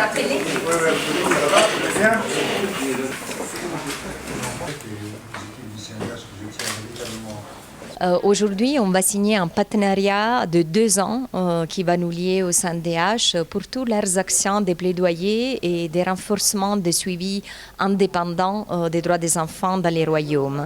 rappeler. Aujourd'hui, on va signer un partenariat de 2 ans qui va nous lier au CNDH pour toutes leurs actions de plaidoyer et des renforcements de suivi indépendant des droits des enfants dans les royaumes.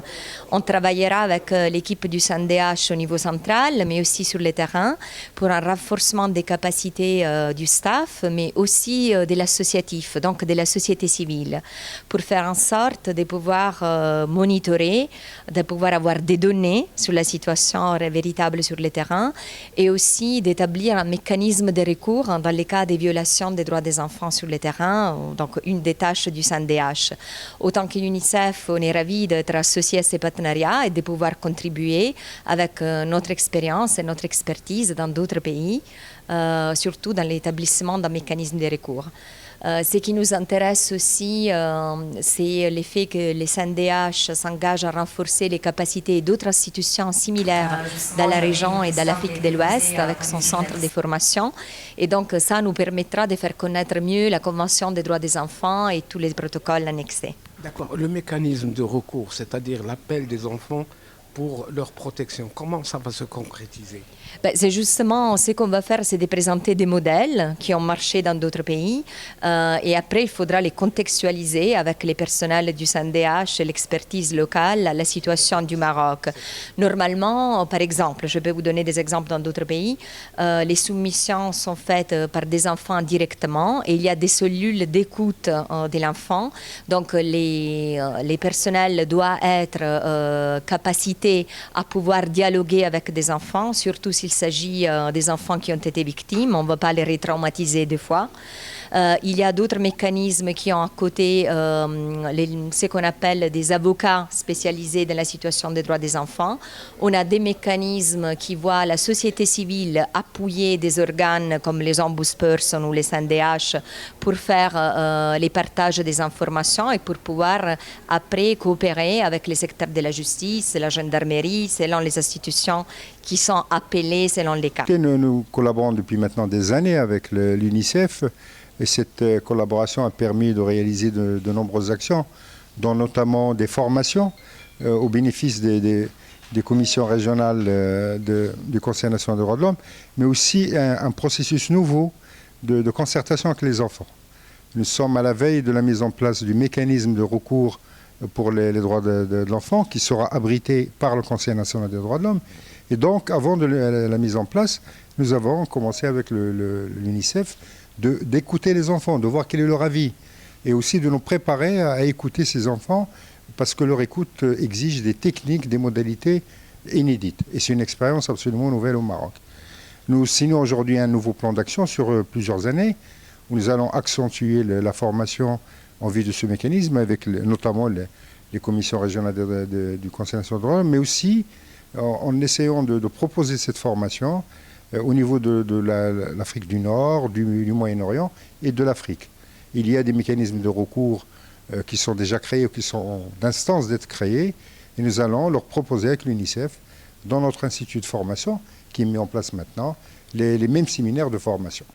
On travaillera avec l'équipe du CNDH au niveau central, mais aussi sur le terrain, pour un renforcement des capacités du staff, mais aussi de l'associatif, donc de la société civile, pour faire en sorte de pouvoir monitorer, de pouvoir avoir des données sur la situation véritable sur le terrain et aussi d'établir un mécanisme de recours dans les cas de violation des droits des enfants sur le terrain, donc une des tâches du CNDH. Autant que l'UNICEF, on est ravis d'être associés à ces partenariats et de pouvoir contribuer avec notre expérience et notre expertise dans d'autres pays, surtout dans l'établissement d'un mécanisme de recours. Ce qui nous intéresse aussi, c'est le fait que les CNDH s'engagent à renforcer les capacités d'autres institutions similaires dans la région et dans l'Afrique de l'Ouest avec son centre de formation. Et donc ça nous permettra de faire connaître mieux la Convention des droits des enfants et tous les protocoles annexés. D'accord. Le mécanisme de recours, c'est-à-dire l'appel des enfants pour leur protection, comment ça va se concrétiser? C'est justement ce qu'on va faire, c'est de présenter des modèles qui ont marché dans d'autres pays et après il faudra les contextualiser avec les personnels du CNDH et l'expertise locale, la situation du Maroc. Normalement, par exemple, je peux vous donner des exemples dans d'autres pays, les soumissions sont faites par des enfants directement et il y a des cellules d'écoute de l'enfant, donc les personnels doivent être capacités à pouvoir dialoguer avec des enfants, surtout s'il s'agit des enfants qui ont été victimes, on ne va pas les retraumatiser 2 fois. Il y a d'autres mécanismes qui ont à côté ce qu'on appelle des avocats spécialisés dans la situation des droits des enfants. On a des mécanismes qui voient la société civile appuyer des organes comme les ombudsperson ou les CNDH pour faire les partages des informations et pour pouvoir après coopérer avec les secteurs de la justice, la gendarmerie, selon les institutions qui sont appelées selon les cas. Nous collaborons depuis maintenant des années avec l'UNICEF. Et cette collaboration a permis de réaliser de nombreuses actions, dont notamment des formations au bénéfice des commissions régionales du Conseil national des droits de l'homme, mais aussi un processus nouveau de concertation avec les enfants. Nous sommes à la veille de la mise en place du mécanisme de recours pour les droits de l'enfant qui sera abrité par le Conseil national des droits de l'homme. Et donc, avant de la mise en place, nous avons commencé avec l'UNICEF d'écouter les enfants, de voir quel est leur avis et aussi de nous préparer à écouter ces enfants parce que leur écoute exige des techniques, des modalités inédites. Et c'est une expérience absolument nouvelle au Maroc. Nous signons aujourd'hui un nouveau plan d'action sur plusieurs années où nous allons accentuer la formation en vue de ce mécanisme avec notamment les commissions régionales du Conseil national des droits de l'homme, mais aussi en essayant de proposer cette formation au niveau de l'Afrique du Nord, du Moyen-Orient et de l'Afrique. Il y a des mécanismes de recours qui sont déjà créés ou qui sont d'instance d'être créés et nous allons leur proposer avec l'UNICEF dans notre institut de formation qui met en place maintenant les mêmes séminaires de formation.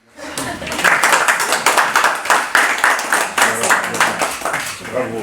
Bravo.